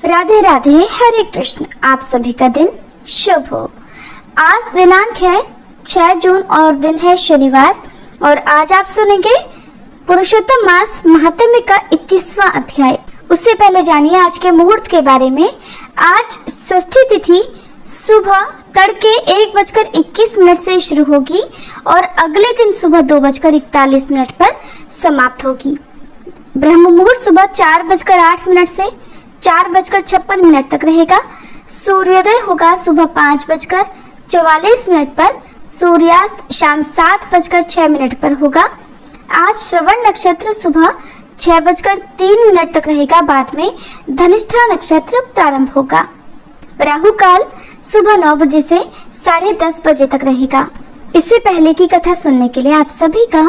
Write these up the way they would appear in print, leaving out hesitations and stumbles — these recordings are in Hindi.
राधे राधे, हरे कृष्ण। आप सभी का दिन शुभ हो। आज दिनांक है 6 जून और दिन है शनिवार। और आज आप सुनेंगे पुरुषोत्तम मास महात्म्य का 21वां अध्याय। उससे पहले जानिए आज के मुहूर्त के बारे में। आज षष्ठी तिथि सुबह तड़के 1:21 से शुरू होगी और अगले दिन सुबह 2:41 पर समाप्त होगी। ब्रह्म मुहूर्त सुबह 4:08 से 4:56 तक रहेगा। सूर्योदय होगा सुबह 5:44 पर। सूर्यास्त शाम 7:06 पर होगा। आज श्रवण नक्षत्र सुबह 6:03 तक रहेगा। बाद में धनिष्ठा नक्षत्र प्रारंभ होगा। राहु काल सुबह 9 बजे से 10:30 बजे तक रहेगा। इससे पहले की कथा सुनने के लिए आप सभी का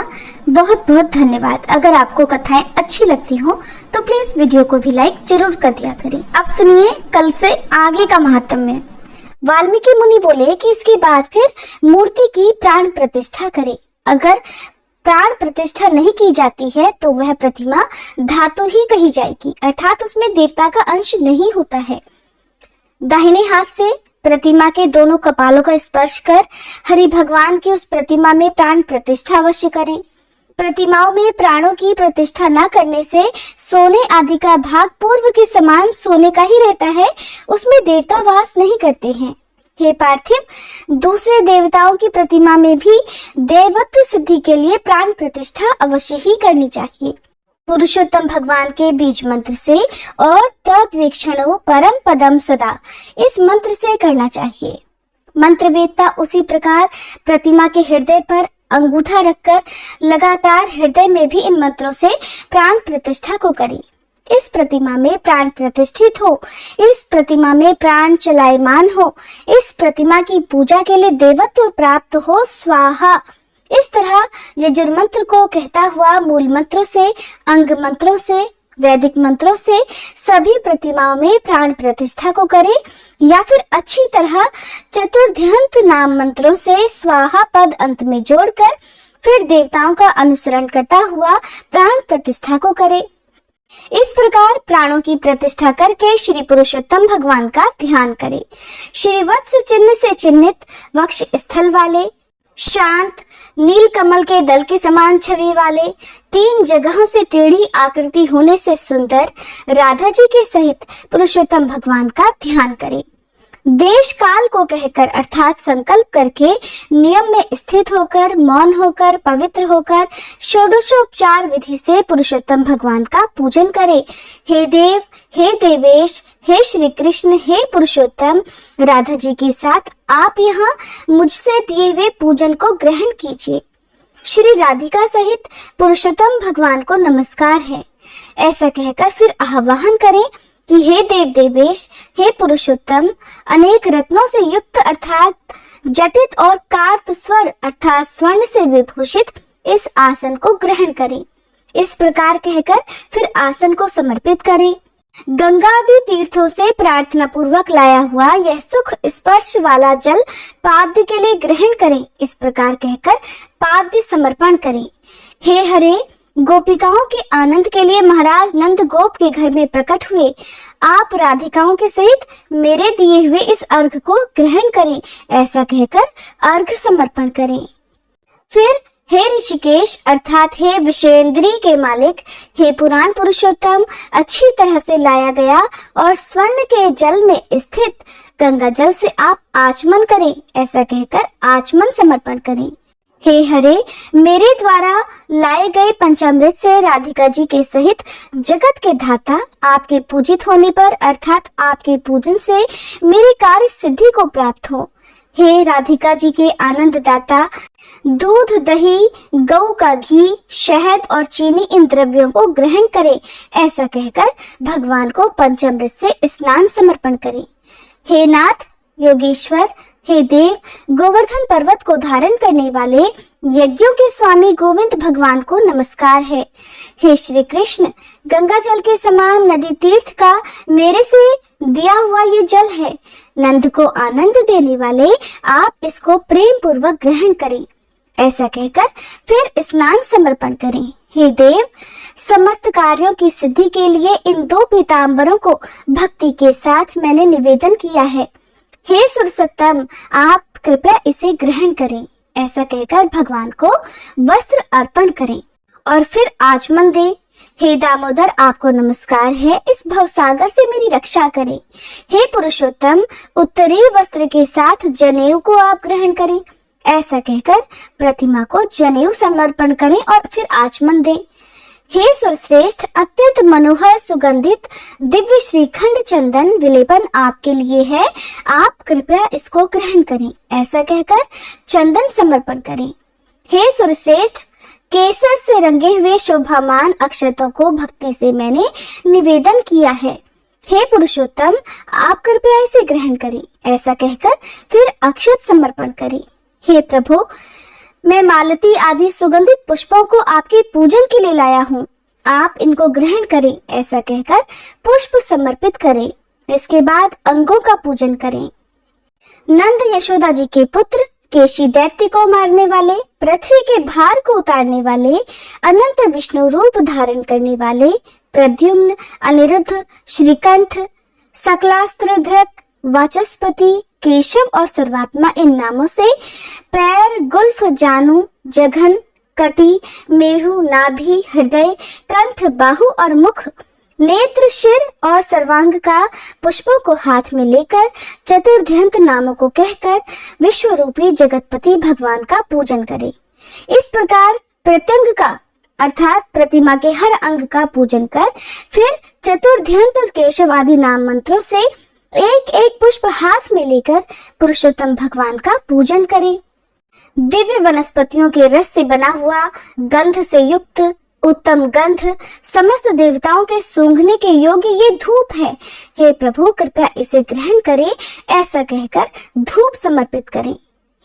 बहुत बहुत धन्यवाद। अगर आपको कथाएं अच्छी लगती हो तो प्लीज वीडियो को भी लाइक जरूर कर दिया करें। अब सुनिए कल से आगे का महात्म्य। वाल्मीकि मुनि बोले कि इसके बाद फिर मूर्ति की प्राण प्रतिष्ठा करें। अगर प्राण प्रतिष्ठा नहीं की जाती है तो वह प्रतिमा धातु ही कही जाएगी, अर्थात उसमें देवता का अंश नहीं होता है। दाहिने हाथ से प्रतिमा के दोनों कपालों का स्पर्श कर हरि भगवान की उस प्रतिमा में प्राण प्रतिष्ठा अवश्य करें। प्रतिमाओं में प्राणों की प्रतिष्ठा न करने से सोने आदि का भाग पूर्व के समान सोने का ही रहता है, उसमें देवता वास नहीं करते हैं। हे पार्थिव, दूसरे देवताओं की प्रतिमा में भी देवत्व सिद्धि के लिए प्राण प्रतिष्ठा अवश्य ही करनी चाहिए। पुरुषोत्तम भगवान के बीज मंत्र से और तद्वीक्षणो परम पदम सदा, इस मंत्र से करना चाहिए। मंत्र वेदता उसी प्रकार प्रतिमा के हृदय पर अंगूठा रखकर लगातार हृदय में भी इन मंत्रों से प्राण प्रतिष्ठा को करे। इस प्रतिमा में प्राण प्रतिष्ठित हो, इस प्रतिमा में प्राण चलायमान हो, इस प्रतिमा की पूजा के लिए देवत्व प्राप्त हो, स्वाहा। इस तरह यजुर मंत्र को कहता हुआ मूल मंत्रों से, अंग मंत्रों से, वैदिक मंत्रों से सभी प्रतिमाओं में प्राण प्रतिष्ठा को करे, या फिर अच्छी तरह चतुर्ध्यंत नाम मंत्रों से स्वाहा पद अंत में जोड़कर फिर देवताओं का अनुसरण करता हुआ प्राण प्रतिष्ठा को करे। इस प्रकार प्राणों की प्रतिष्ठा करके श्री पुरुषोत्तम भगवान का ध्यान करे। श्री वत्स चिन्ह से चिन्हित वक्ष स्थल वाले, शांत नील कमल के दल के समान छवि वाले, 3 जगहों से टेढ़ी आकृति होने से सुंदर राधा जी के सहित पुरुषोत्तम भगवान का ध्यान करें। देश काल को कहकर अर्थात संकल्प करके नियम में स्थित होकर, मौन होकर, पवित्र होकर षोडशोपचार विधि से पुरुषोत्तम भगवान का पूजन करें। हे देव, हे देवेश, हे श्री कृष्ण, हे पुरुषोत्तम, राधा जी के साथ आप यहाँ मुझसे दिए हुए पूजन को ग्रहण कीजिए। श्री राधिका सहित पुरुषोत्तम भगवान को नमस्कार है। ऐसा कहकर फिर आह्वान करें कि हे देव देवेश, हे पुरुषोत्तम, अनेक रत्नों से युक्त अर्थात जटित और कार्त स्वर अर्थात स्वर्ण से विभूषित इस आसन को ग्रहण करें। इस प्रकार कहकर फिर आसन को समर्पित करें। गंगा आदि तीर्थों से प्रार्थना पूर्वक लाया हुआ यह सुख स्पर्श वाला जल पाद्य के लिए ग्रहण करें। इस प्रकार कहकर पाद्य समर्पण करें। हे हरे, गोपिकाओं के आनंद के लिए महाराज नंद गोप के घर में प्रकट हुए, आप राधिकाओं के सहित मेरे दिए हुए इस अर्घ को ग्रहण करें। ऐसा कहकर अर्घ समर्पण करें। फिर हे ऋषिकेश अर्थात हे विषयेंद्री के मालिक, हे पुराण पुरुषोत्तम, अच्छी तरह से लाया गया और स्वर्ण के जल में स्थित गंगा जल से आप आचमन करें। ऐसा कहकर आचमन समर्पण करें। हे हरे, मेरे द्वारा लाए गए पंचामृत से राधिका जी के सहित जगत के धाता आपके पूजित होने पर अर्थात आपके पूजन से मेरी कार्य सिद्धि को प्राप्त हो। हे राधिका जी के आनंद दाता, दूध, दही, गऊ का घी, शहद और चीनी इन द्रव्यों को ग्रहण करें। ऐसा कहकर भगवान को पंचामृत से स्नान समर्पण करें। हे नाथ योगेश्वर, हे देव, गोवर्धन पर्वत को धारण करने वाले यज्ञों के स्वामी गोविंद भगवान को नमस्कार है। हे श्री कृष्ण, गंगा जल के समान नदी तीर्थ का मेरे से दिया हुआ ये जल है। नंद को आनंद देने वाले आप इसको प्रेम पूर्वक ग्रहण करें। ऐसा कहकर फिर स्नान समर्पण करें। हे देव, समस्त कार्यों की सिद्धि के लिए इन 2 पीतांबरों को भक्ति के साथ मैंने निवेदन किया है। हे सुरसत्तम, आप कृपया इसे ग्रहण करें। ऐसा कहकर भगवान को वस्त्र अर्पण करें और फिर आचमन दें। हे दामोदर, आपको नमस्कार है, इस भवसागर से मेरी रक्षा करें। हे पुरुषोत्तम, उत्तरी वस्त्र के साथ जनेऊ को आप ग्रहण करें। ऐसा कहकर प्रतिमा को जनेऊ समर्पण करें और फिर आचमन दें। हे सुरश्रेष्ठ, अत्यंत मनोहर सुगंधित दिव्य श्रीखंड चंदन विलेपन आपके लिए है, आप कृपया इसको ग्रहण करें। ऐसा कहकर चंदन समर्पण करें। हे सुरश्रेष्ठ, केसर से रंगे हुए शोभामान अक्षतों को भक्ति से मैंने निवेदन किया है। हे पुरुषोत्तम, आप कृपया इसे ग्रहण करें। ऐसा कहकर फिर अक्षत समर्पण करें। हे प्रभु, मैं मालती आदि सुगंधित पुष्पों को आपके पूजन के लिए लाया हूँ, आप इनको ग्रहण करें। ऐसा कहकर पुष्प समर्पित करें। इसके बाद अंगों का पूजन करें। नंद यशोदा जी के पुत्र, केशी दैत्य को मारने वाले, पृथ्वी के भार को उतारने वाले, अनंत विष्णु रूप धारण करने वाले, प्रद्युम्न, अनिरुद्ध, श्रीकंठ, सकलास्त्रधृक, वाचस्पति, केशव और सर्वात्मा, इन नामों से पैर, गुल्फ, जानू, जघन, कटी, मेरु, नाभि, हृदय, कंठ, बाहु और मुख, नेत्र, शिर और सर्वांग का पुष्पों को हाथ में लेकर चतुर्ध्यंत नामों को कहकर विश्व रूपी जगतपति भगवान का पूजन करें। इस प्रकार प्रत्यंग का अर्थात प्रतिमा के हर अंग का पूजन कर फिर चतुर्ध्यंत केशव आदि नाम मंत्रों से एक एक पुष्प हाथ में लेकर पुरुषोत्तम भगवान का पूजन करें। दिव्य वनस्पतियों के रस से बना हुआ गंध से युक्त उत्तम गंध समस्त देवताओं के सूंघने के योग्य ये धूप है। हे प्रभु, कृपया इसे ग्रहण करें। ऐसा कहकर धूप समर्पित करें।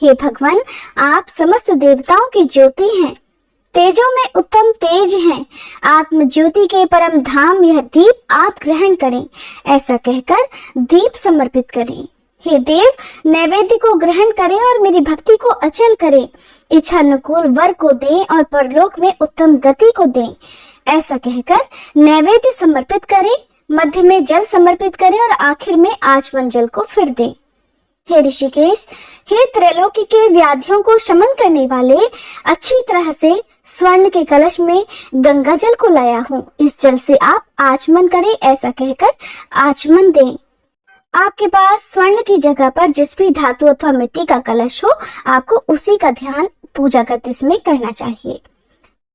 हे भगवान, आप समस्त देवताओं की ज्योति हैं, तेजों में उत्तम तेज हैं, आत्म ज्योति के परम धाम यह दीप आप ग्रहण करें। ऐसा कहकर दीप समर्पित करें। हे देव, नैवेद्य को ग्रहण करें और मेरी भक्ति को अचल करें, इच्छा अनुकूल वर को दें और परलोक में उत्तम गति को दें। ऐसा कहकर नैवेद्य समर्पित करें, मध्य में जल समर्पित करें और आखिर में आचमन जल को फिर दें। हे ऋषिकेश, हे त्रैलोकी के व्याधियों को शमन करने वाले, अच्छी तरह से स्वर्ण के कलश में गंगा जल को लाया हूँ, इस जल से आप आचमन करें। ऐसा कहकर आचमन दें। आपके पास स्वर्ण की जगह पर जिस भी धातु अथवा मिट्टी का कलश हो, आपको उसी का ध्यान पूजा करते समय करना चाहिए।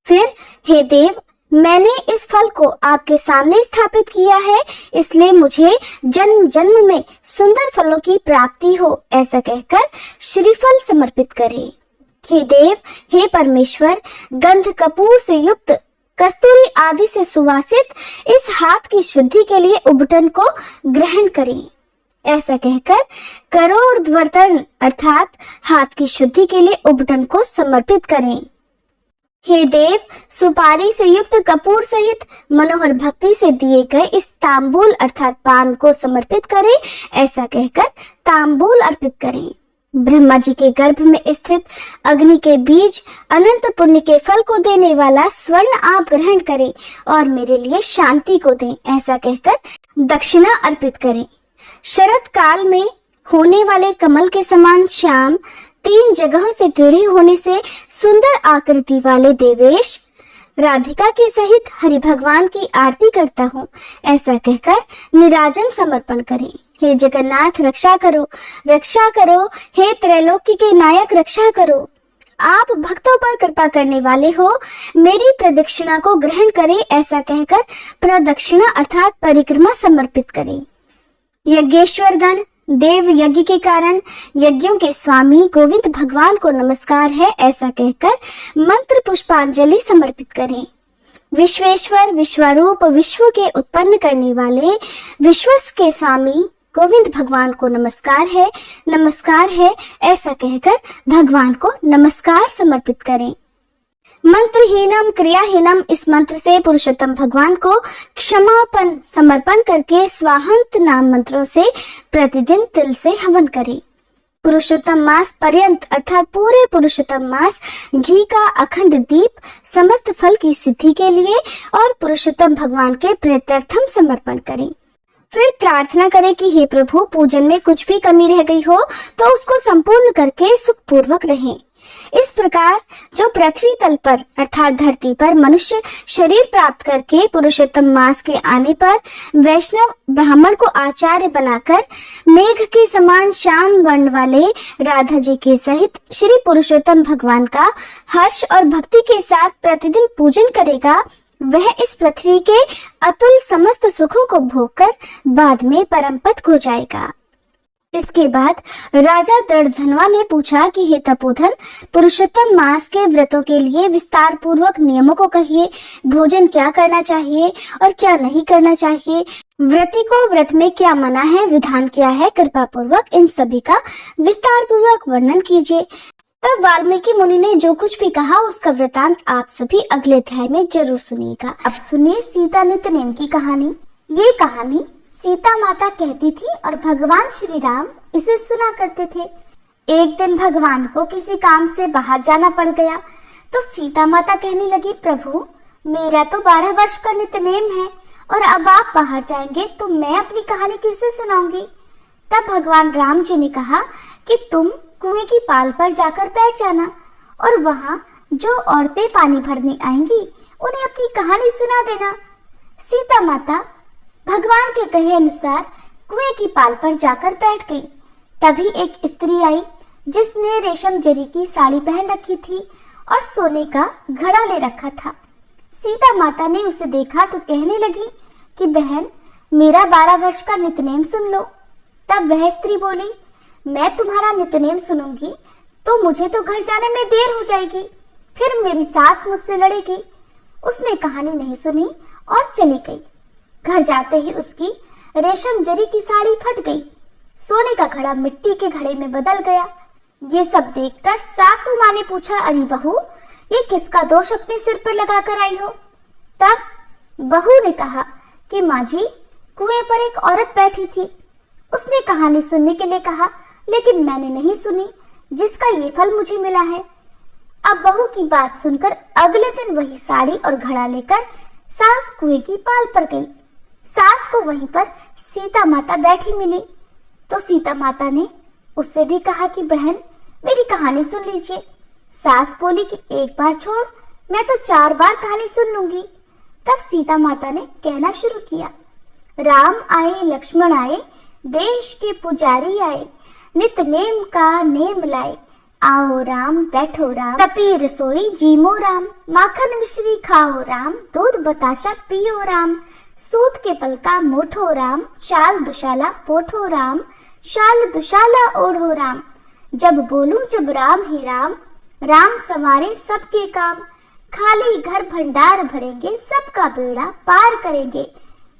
फिर हे देव, मैंने इस फल को आपके सामने स्थापित किया है, इसलिए मुझे जन्म जन्म में सुंदर फलों की प्राप्ति हो। ऐसा कहकर श्रीफल समर्पित करें। हे देव, हे परमेश्वर, गंध कपूर से युक्त कस्तूरी आदि से सुवासित इस हाथ की शुद्धि के लिए उबटन को ग्रहण करें। ऐसा कहकर करोड़वर्तन अर्थात हाथ की शुद्धि के लिए उबटन को समर्पित करें। हे देव, सुपारी से युक्त कपूर सहित मनोहर भक्ति से दिए गए इस तांबूल अर्थात पान को समर्पित करें। ऐसा कहकर तांबूल अर्पित करें। ब्रह्मा जी के गर्भ में स्थित अग्नि के बीज अनंत पुण्य के फल को देने वाला स्वर्ण आप ग्रहण करें और मेरे लिए शांति को दें। ऐसा कहकर दक्षिणा अर्पित करें। शरद काल में होने वाले कमल के समान श्याम 3 जगहों से टेढ़े होने से सुंदर आकृति वाले देवेश राधिका के सहित हरि भगवान की आरती करता हूँ। ऐसा कहकर निराजन समर्पण करें। हे जगन्नाथ, रक्षा करो, रक्षा करो। हे त्रैलोकी के नायक, रक्षा करो। आप भक्तों पर कृपा करने वाले हो, मेरी प्रदक्षिणा को ग्रहण करें। ऐसा कहकर प्रदक्षिणा अर्थात परिक्रमा समर्पित करें। यज्ञेश्वर गण, देव यज्ञ के कारण यज्ञों के स्वामी गोविंद भगवान को नमस्कार है। ऐसा कहकर मंत्र पुष्पांजलि समर्पित करें। विश्वेश्वर, विश्वरूप, विश्व के उत्पन्न करने वाले विश्वस के स्वामी गोविंद भगवान को नमस्कार है, नमस्कार है। ऐसा कहकर भगवान को नमस्कार समर्पित करें। मंत्रहीनम क्रियाहीनम इस मंत्र से पुरुषोत्तम भगवान को क्षमापन समर्पण करके स्वाहंत नाम मंत्रों से प्रतिदिन तिल से हवन करें। पुरुषोत्तम मास पर्यंत अर्थात पूरे पुरुषोत्तम मास घी का अखंड दीप समस्त फल की सिद्धि के लिए और पुरुषोत्तम भगवान के प्रीत्यर्थम समर्पण करें। फिर प्रार्थना करें कि हे प्रभु, पूजन में कुछ भी कमी रह गई हो तो उसको संपूर्ण करके सुखपूर्वक रहें। इस प्रकार जो पृथ्वी तल पर अर्थात धरती पर मनुष्य शरीर प्राप्त करके पुरुषोत्तम मास के आने पर वैष्णव ब्राह्मण को आचार्य बनाकर मेघ के समान श्याम वर्ण वाले राधा जी के सहित श्री पुरुषोत्तम भगवान का हर्ष और भक्ति के साथ प्रतिदिन पूजन करेगा, वह इस पृथ्वी के अतुल समस्त सुखों को भोगकर बाद में परमपद हो जाएगा। इसके बाद राजा दृढ़धनवा ने पूछा कि हे तपोधन, पुरुषोत्तम मास के व्रतों के लिए विस्तार पूर्वक नियमों को कहिए। भोजन क्या करना चाहिए और क्या नहीं करना चाहिए, व्रती को व्रत में क्या मना है, विधान क्या है, कृपा पूर्वक इन सभी का विस्तार पूर्वक वर्णन कीजिए। तब वाल्मीकि मुनि ने जो कुछ भी कहा उसका वृतांत आप सभी अगले अध्याय में जरूर सुनिएगा। अब सुनिए सीता नित्यनेम की कहानी। ये कहानी सीता माता कहती थी और भगवान श्री राम इसे सुना करते थे। एक दिन भगवान को किसी काम से बाहर जाना पड़ गया तो सीता माता कहने लगी, प्रभु मेरा तो 12 वर्ष का नित्यनेम है और अब आप बाहर जाएंगे तो मैं अपनी कहानी किसे सुनाऊंगी। तब भगवान राम जी ने कहा कि तुम कुएं की पाल पर जाकर बैठ जाना और वहाँ जो औरतें पानी भरने आएंगी उन्हें अपनी कहानी सुना देना। सीता माता भगवान के कहे अनुसार कुएं की पाल पर जाकर बैठ गई। तभी एक स्त्री आई जिसने रेशम जरी की साड़ी पहन रखी थी और सोने का घड़ा ले रखा था। सीता माता ने उसे देखा तो कहने लगी कि बहन, मेरा 12 वर्ष का नित्यनेम सुन लो। तब वह स्त्री बोली, मैं तुम्हारा नित्यनेम सुनूंगी तो मुझे तो घर जाने में देर हो जाएगी, फिर मेरी सास मुझसे लड़ेगी। उसने कहानी नहीं सुनी और चली गई। घर जाते ही उसकी रेशम जरी की साड़ी फट गई, सोने का घड़ा मिट्टी के घड़े में बदल गया। ये सब देखकर सासू माँ ने पूछा, अरे बहू, ये किसका दोष अपने सिर पर लगा कर आई हो। तब बहू ने कहा कि माँ जी, कुएं पर एक औरत बैठी थी, उसने कहानी सुनने के लिए कहा लेकिन मैंने नहीं सुनी, जिसका ये फल मुझे मिला है। अब बहू की बात सुनकर अगले दिन वही साड़ी और घड़ा लेकर सास कुएं की पाल पर गई। सास को वहीं पर सीता माता बैठी मिली तो सीता माता ने उससे भी कहा कि बहन, मेरी कहानी सुन लीजिए। सास बोली कि एक बार छोड़, मैं तो 4 बार कहानी सुन लूंगी। तब सीता माता ने कहना शुरू किया, राम आए लक्ष्मण आए, देश के पुजारी आए, नित नेम का नेम लाए, आओ राम बैठो राम, तपी रसोई जीमो राम, माखन मिश्री खाओ राम, दूध बताशा पियो राम, सूत के पल का मोठो राम, शाल दुशाला पोठो राम, शाल दुशाला ओढ़ो राम, जब बोलूं जब राम ही राम, राम सवारे सबके काम, खाली घर भंडार भरेंगे, सबका बेड़ा पार करेंगे,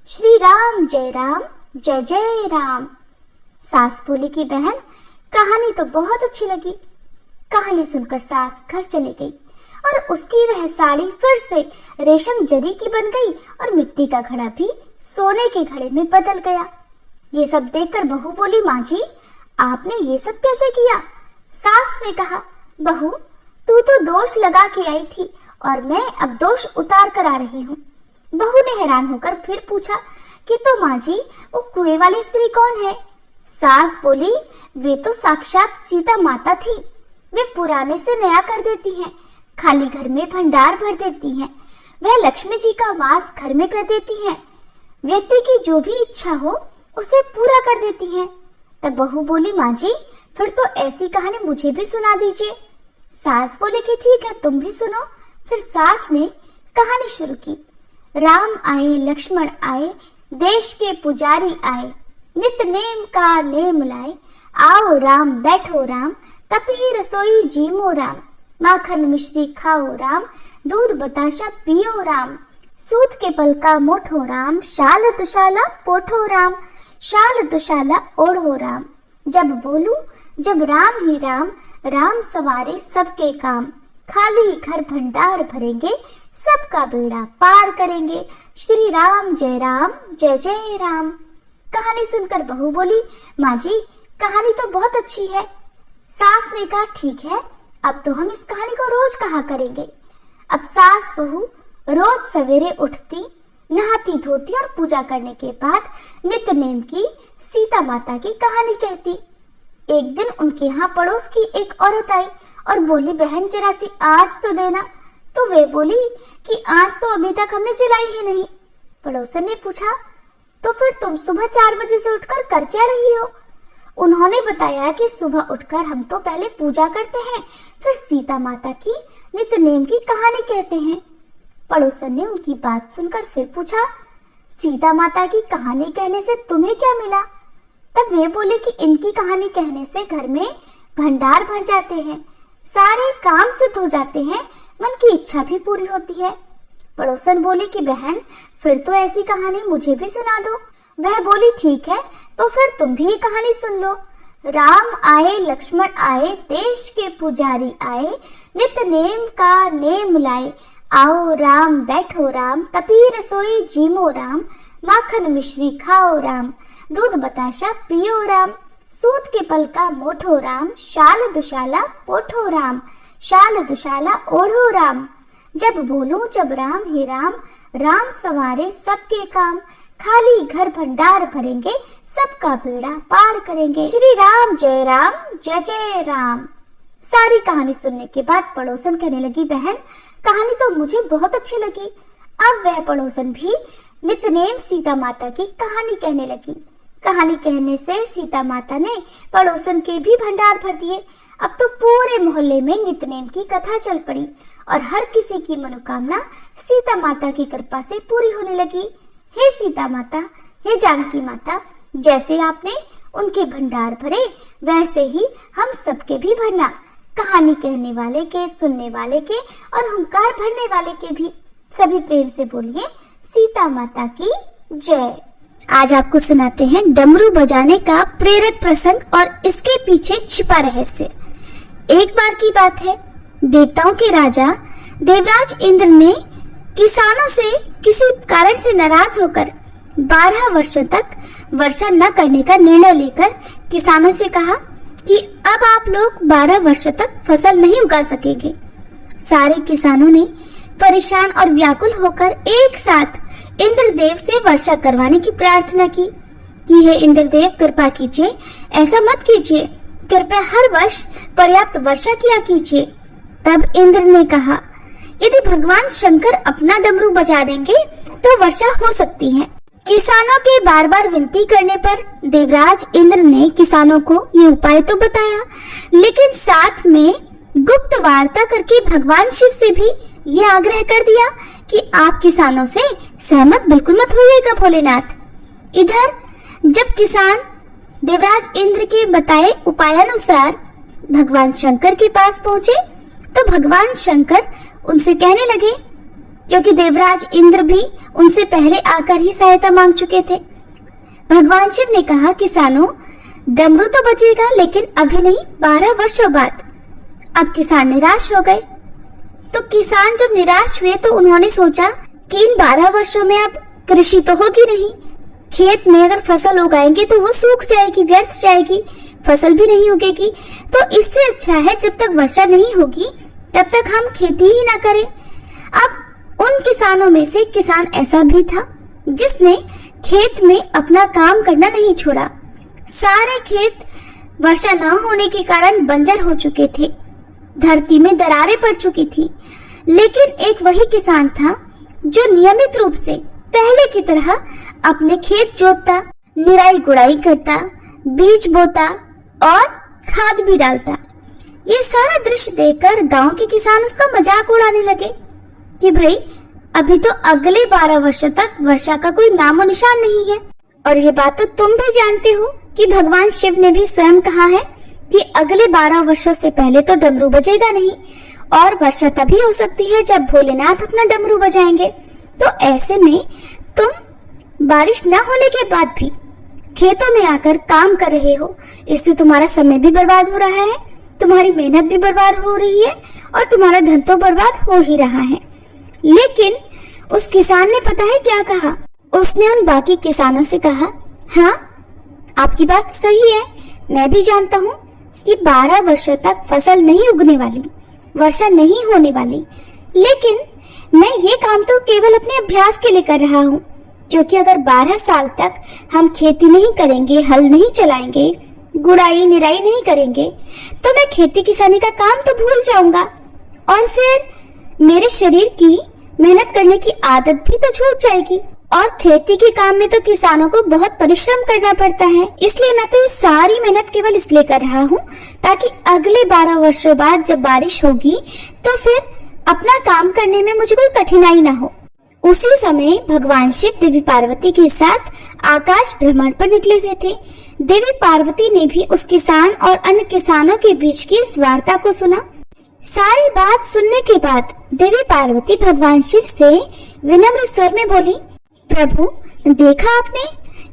श्री राम जय राम। सास बोली कि बहन, कहानी तो बहुत अच्छी लगी। कहानी सुनकर सास घर चली गई और उसकी वह साड़ी फिर से रेशम जरी की बन गई और मिट्टी का घड़ा भी सोने के घड़े में बदल गया। ये सब देखकर बहू बोली, माँ जी, आपने ये सब कैसे किया। सास ने कहा, बहू, तू तो दोष लगा के आई थी और मैं अब दोष उतार कर आ रही हूँ। बहू ने हैरान होकर फिर पूछा कि तो माँ जी, वो कुएं वाली स्त्री कौन है। सास बोली, वे तो साक्षात सीता माता थी। वे पुराने से नया कर देती हैं, खाली घर में भंडार भर देती हैं, वह लक्ष्मी जी का वास घर में कर देती हैं, व्यक्ति की जो भी इच्छा हो उसे पूरा कर देती हैं। तब बहू बोली, माँ जी, फिर तो ऐसी कहानी मुझे भी सुना दीजिए। सास बोले कि ठीक है, तुम भी सुनो। फिर सास ने कहानी शुरू की। राम आए लक्ष्मण आए, देश के पुजारी आए, नित नेम का नेम लाए, आओ राम बैठो राम, तपी रसोई जीमो राम, माखन मिश्री खाओ राम, दूध बताशा पियो राम, सूत के पल का मोठो राम, शाल दुशाला पोठो राम, शाल दुशाला ओढ़ो राम, जब बोलूं जब राम ही राम, राम सवारे सबके काम, खाली घर भंडार भरेंगे, सबका बेड़ा पार करेंगे, श्री राम जय राम। कहानी सुनकर बहू बोली, माँ जी, कहानी तो बहुत अच्छी है, सास ने कहा ठीक है, अब तो हम इस कहानी को रोज कहा करेंगे। अब सास बहू रोज सवेरे उठती, नहाती धोती और पूजा करने के बाद नित्य नेम की सीता माता की कहानी कहती। एक दिन उनके यहाँ पड़ोस की एक औरत आई और बोली, बहन जरा सी आँच तो देना। तो वे बोली कि आँच तो अभी तक हमने जलाई ही नहीं। पड़ोसन ने पूछा, तो फिर तुम सुबह 4 बजे से उठकर कर क्या रही हो? उन्होंने बताया कि सुबह उठकर हम तो पहले पूजा करते हैं, फिर सीता माता की नित्य नेम की कहानी कहते हैं। पड़ोसन ने उनकी बात सुनकर फिर पूछा, सीता माता की कहानी कहने से तुम्हें क्या मिला? तब वे बोले कि इनकी कहानी कहने से घर में भंडार भर जाते हैं, सारे काम सिद्ध हो जाते हैं, मन की इच्छा भी पूरी होती है। पड़ोसन बोली कि बहन फिर तो ऐसी कहानी मुझे भी सुना दो। वह बोली ठीक है, तो फिर तुम भी ये कहानी सुन लो। राम आए लक्ष्मण आए, देश के पुजारी आए, नित्य नेम का नेम लाए। आओ राम बैठो राम, तपी रसोई जीमो राम, माखन मिश्री खाओ राम, दूध बताशा पियो राम, सूत के पल का मोठो राम, शाल दुशाला पोठो राम, शाल दुशाला ओढ़ो राम। जब बोलूं जब राम ही राम, राम सवारे सबके काम, खाली घर भंडार भरेंगे, सबका बेड़ा पार करेंगे। श्री राम जय जय राम। सारी कहानी सुनने के बाद पड़ोसन कहने लगी, बहन कहानी तो मुझे बहुत अच्छी लगी। अब वह पड़ोसन भी नित्यनेम सीता माता की कहानी कहने लगी। कहानी कहने से सीता माता ने पड़ोसन के भी भंडार भर दिए। अब तो पूरे मोहल्ले में नित्यनेम की कथा चल पड़ी और हर किसी की मनोकामना सीता माता की कृपा से पूरी होने लगी। हे सीता माता, हे जानकी माता, जैसे आपने उनके भंडार भरे वैसे ही हम सबके भी भरना। कहानी कहने वाले के, सुनने वाले के और हुंकार भरने वाले के भी। सभी प्रेम से बोलिए सीता माता की जय। आज आपको सुनाते हैं डमरू बजाने का प्रेरक प्रसंग और इसके पीछे छिपा रहस्य। एक बार की बात है, देवताओं के राजा देवराज इंद्र ने किसानों से किसी कारण से नाराज होकर 12 वर्षों तक वर्षा न करने का निर्णय लेकर किसानों से कहा कि अब आप लोग 12 वर्षों तक फसल नहीं उगा सकेंगे। सारे किसानों ने परेशान और व्याकुल होकर एक साथ इंद्रदेव से वर्षा करवाने की प्रार्थना की कि हे इंद्रदेव कृपा कीजिए, ऐसा मत कीजिए, कृपया हर वर्ष पर्याप्त वर्षा किया कीजिए। तब इंद्र ने कहा, यदि भगवान शंकर अपना डमरू बजा देंगे तो वर्षा हो सकती है। किसानों के बार बार विनती करने पर देवराज इंद्र ने किसानों को ये उपाय तो बताया, लेकिन साथ में गुप्त वार्ता करके भगवान शिव से भी ये आग्रह कर दिया कि आप किसानों से सहमत बिल्कुल मत होइएगा भोलेनाथ। इधर जब किसान देवराज इंद्र के बताए उपायानुसार भगवान शंकर के पास पहुँचे तो भगवान शंकर उनसे कहने लगे, क्योंकि देवराज इंद्र भी उनसे पहले आकर ही सहायता मांग चुके थे। भगवान शिव ने कहा, किसानों डमरू तो बजेगा लेकिन अभी नहीं, 12 वर्षों बाद। अब किसान निराश हो गए। तो किसान जब निराश हुए तो उन्होंने सोचा कि इन 12 वर्षों में अब कृषि तो होगी नहीं, खेत में अगर फसल उगाएंगे तो वो सूख जाएगी, व्यर्थ जाएगी, फसल भी नहीं उगेगी। तो इससे अच्छा है जब तक वर्षा नहीं होगी तब तक हम खेती ही ना करें। अब उन किसानों में से किसान ऐसा भी था जिसने खेत में अपना काम करना नहीं छोड़ा। सारे खेत वर्षा न होने के कारण बंजर हो चुके थे, धरती में दरारें पड़ चुकी थी। लेकिन एक वही किसान था जो नियमित रूप से पहले की तरह अपने खेत जोतता, निराई गुड़ाई करता, बीज बोता और खाद भी डालता। ये सारा दृश्य देखकर गांव के किसान उसका मजाक उड़ाने लगे कि भाई अभी तो अगले 12 वर्षों तक वर्षा का कोई नामो निशान नहीं है। और ये बात तो तुम भी जानते हो कि भगवान शिव ने भी स्वयं कहा है कि अगले 12 वर्षों से पहले तो डमरू बजेगा नहीं और वर्षा तभी हो सकती है जब भोलेनाथ अपना डमरू बजाएंगे। तो ऐसे में तुम बारिश न होने के बाद भी खेतों में आकर काम कर रहे हो, इससे तुम्हारा समय भी बर्बाद हो रहा है, तुम्हारी मेहनत भी बर्बाद हो रही है और तुम्हारा धन तो बर्बाद हो ही रहा है। लेकिन उस किसान ने पता है क्या कहा? उसने उन बाकी किसानों से कहा, हाँ आपकी बात सही है, मैं भी जानता हूँ कि 12 वर्षों तक फसल नहीं उगने वाली, वर्षा नहीं होने वाली, लेकिन मैं ये काम तो केवल अपने अभ्यास के लिए कर रहा हूँ, क्योंकि अगर 12 साल तक हम खेती नहीं करेंगे, हल नहीं चलाएंगे, गुड़ाई निराई नहीं करेंगे, तो मैं खेती किसानी का काम तो भूल जाऊंगा और फिर मेरे शरीर की मेहनत करने की आदत भी तो छूट जाएगी। और खेती के काम में तो किसानों को बहुत परिश्रम करना पड़ता है, इसलिए मैं तो ये सारी मेहनत केवल इसलिए कर रहा हूँ ताकि अगले 12 वर्षों बाद जब बारिश होगी तो फिर अपना काम करने में मुझे कोई कठिनाई ना हो। उसी समय भगवान शिव देवी पार्वती के साथ आकाश भ्रमण पर निकले हुए थे। देवी पार्वती ने भी उस किसान और अन्य किसानों के बीच की इस वार्ता को सुना। सारी बात सुनने के बाद देवी पार्वती भगवान शिव से विनम्र स्वर में बोली, प्रभु, देखा आपने,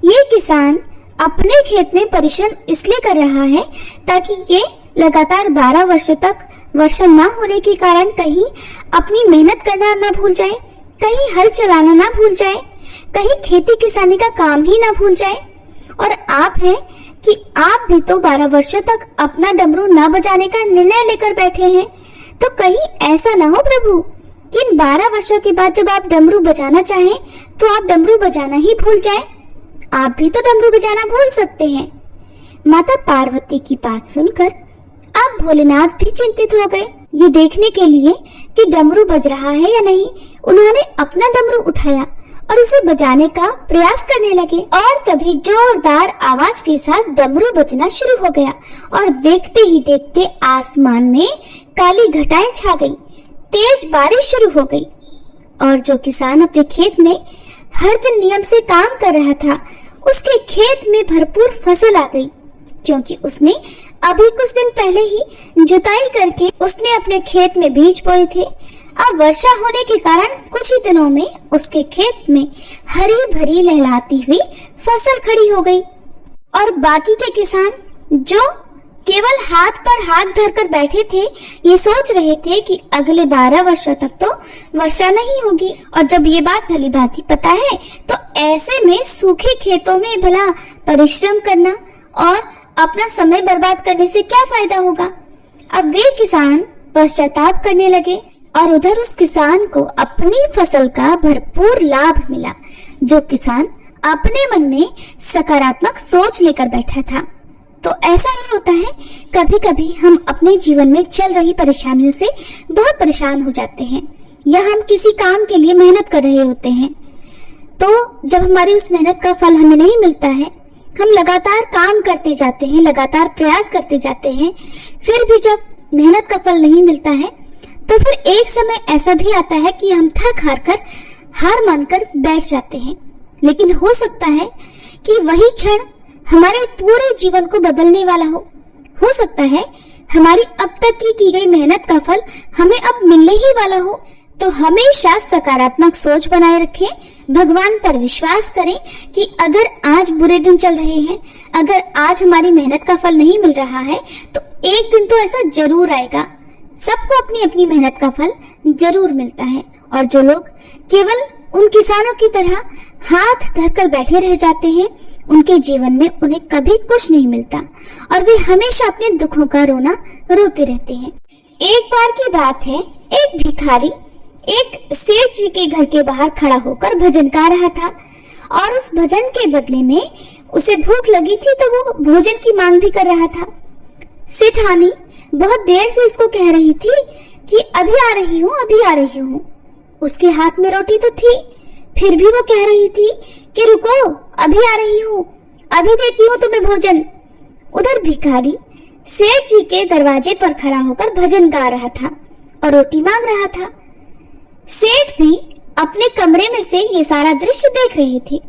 ये किसान अपने खेत में परिश्रम इसलिए कर रहा है ताकि ये लगातार 12 वर्षों तक वर्षा न होने के कारण कहीं अपनी मेहनत करना न भूल जाए, कहीं हल चलाना ना भूल जाए, कहीं खेती किसानी का काम ही ना भूल जाए। और आप हैं कि आप भी तो 12 वर्षों तक अपना डमरू न बजाने का निर्णय लेकर बैठे हैं, तो कहीं ऐसा ना हो प्रभु कि इन 12 वर्षों के बाद जब आप डमरू बजाना चाहें तो आप डमरू बजाना ही भूल जाएं। आप भी तो डमरू बजाना भूल सकते हैं। माता पार्वती की बात सुनकर अब भोलेनाथ भी चिंतित हो गए। ये देखने के लिए कि डमरू बज रहा है या नहीं, उन्होंने अपना डमरू उठाया और उसे बजाने का प्रयास करने लगे और तभी जोरदार आवाज के साथ डमरू बजना शुरू हो गया और देखते ही देखते आसमान में काली घटाएं छा गई, तेज बारिश शुरू हो गई और जो किसान अपने खेत में हर दिन नियम से काम कर रहा था, उसके खेत में भरपूर फसल आ गई, क्योंकि उसने अभी कुछ दिन पहले ही जुताई करके उसने अपने खेत में बीज बोए थे। अब वर्षा होने के कारण कुछ ही दिनों में उसके खेत में हरी भरी लहलाती हुई फसल खड़ी हो गई और बाकी के किसान जो केवल हाथ पर हाथ धरकर बैठे थे, ये सोच रहे थे कि अगले 12 वर्षों तक तो वर्षा नहीं होगी। और जब ये बात भली भांति पता है तो ऐसे में सूखे खेतों में भला परिश्रम करना और अपना समय बर्बाद करने से क्या फायदा होगा। अब वे किसान पश्चाताप करने लगे और उधर उस किसान को अपनी फसल का भरपूर लाभ मिला। जो किसान अपने मन में सकारात्मक सोच लेकर बैठा था। तो ऐसा ही होता है, कभी कभी हम अपने जीवन में चल रही परेशानियों से बहुत परेशान हो जाते हैं या हम किसी काम के लिए मेहनत कर रहे होते हैं, तो जब हमारी उस मेहनत का फल हमें नहीं मिलता है, हम लगातार काम करते जाते हैं, लगातार प्रयास करते जाते हैं, फिर भी जब मेहनत का फल नहीं मिलता है तो फिर एक समय ऐसा भी आता है कि हम थक हार कर हार मानकर बैठ जाते हैं। लेकिन हो सकता है कि वही क्षण हमारे पूरे जीवन को बदलने वाला हो सकता है हमारी अब तक की गई मेहनत का फल हमें अब मिलने ही वाला हो। तो हमेशा सकारात्मक सोच बनाए रखें, भगवान पर विश्वास करें कि अगर आज बुरे दिन चल रहे हैं, अगर आज हमारी मेहनत का फल नहीं मिल रहा है, तो एक दिन तो ऐसा जरूर आएगा। सबको अपनी अपनी मेहनत का फल जरूर मिलता है। और जो लोग केवल उन किसानों की तरह हाथ धरकर बैठे रह जाते हैं, उनके जीवन में उन्हें कभी कुछ नहीं मिलता और वे हमेशा अपने दुखों का रोना रोते रहते हैं। एक बार की बात है, एक भिखारी एक सेठ जी के घर के बाहर खड़ा होकर भजन गा रहा था और उस भजन के बदले में उसे भूख लगी थी, तो वो भोजन की मांग भी कर रहा था। सेठानी बहुत देर से उसको कह रही थी कि अभी आ रही हूँ, अभी आ रही हूँ। उसके हाथ में रोटी तो थी, फिर भी वो कह रही थी कि रुको, अभी आ रही हूँ, अभी देती हूँ तुम्हें भोजन। उधर भिखारी सेठ जी के दरवाजे पर खड़ा होकर भजन गा रहा था और रोटी मांग रहा था। सेठ भी अपने कमरे में से ये सारा दृश्य देख रहे थे।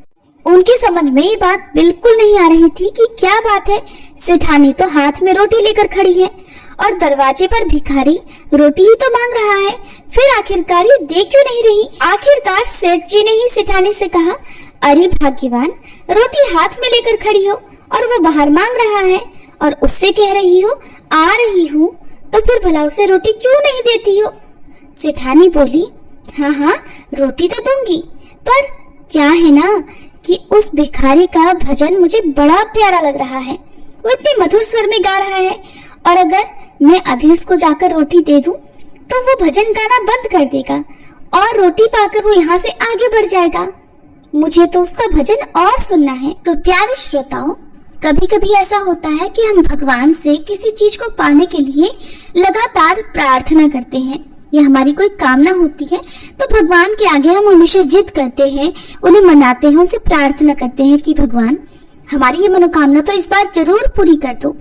उनकी समझ में ये बात बिल्कुल नहीं आ रही थी कि क्या बात है, सेठानी तो हाथ में रोटी लेकर खड़ी है और दरवाजे पर भिखारी रोटी ही तो मांग रहा है, फिर आखिरकार ये दे क्यों नहीं रही। आखिरकार सेठ जी ने ही सेठानी से कहा, अरे भाग्यवान, रोटी हाथ में लेकर खड़ी हो और वो बाहर मांग रहा है और उससे कह रही हो आ रही हूँ, तो फिर भला उसे रोटी क्यों नहीं देती हो। सेठानी बोली, हाँ, रोटी तो दूंगी, पर क्या है ना कि उस भिखारी का भजन मुझे बड़ा प्यारा लग रहा है। वो इतने मधुर स्वर में गा रहा है और अगर मैं अभी उसको जाकर रोटी दे दूं तो वो भजन गाना बंद कर देगा और रोटी पाकर वो यहाँ से आगे बढ़ जाएगा। मुझे तो उसका भजन और सुनना है। तो प्यारे श्रोताओं, कभी कभी ऐसा होता है कि हम भगवान से किसी चीज को पाने के लिए लगातार प्रार्थना करते हैं। ये हमारी कोई कामना होती है तो भगवान के आगे हम हमेशा जिद करते हैं, उन्हें मनाते हैं, उनसे प्रार्थना करते हैं कि भगवान हमारी ये मनोकामना तो इस बार जरूर पूरी कर दो।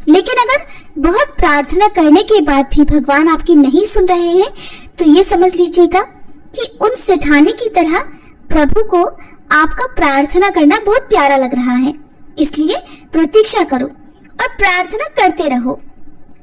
लेकिन अगर बहुत प्रार्थना करने के बाद भी भगवान आपकी नहीं सुन रहे हैं तो ये समझ लीजिएगा कि उन सेठानी की तरह प्रभु को आपका प्रार्थना करना बहुत प्यारा लग रहा है। इसलिए प्रतीक्षा करो और प्रार्थना करते रहो।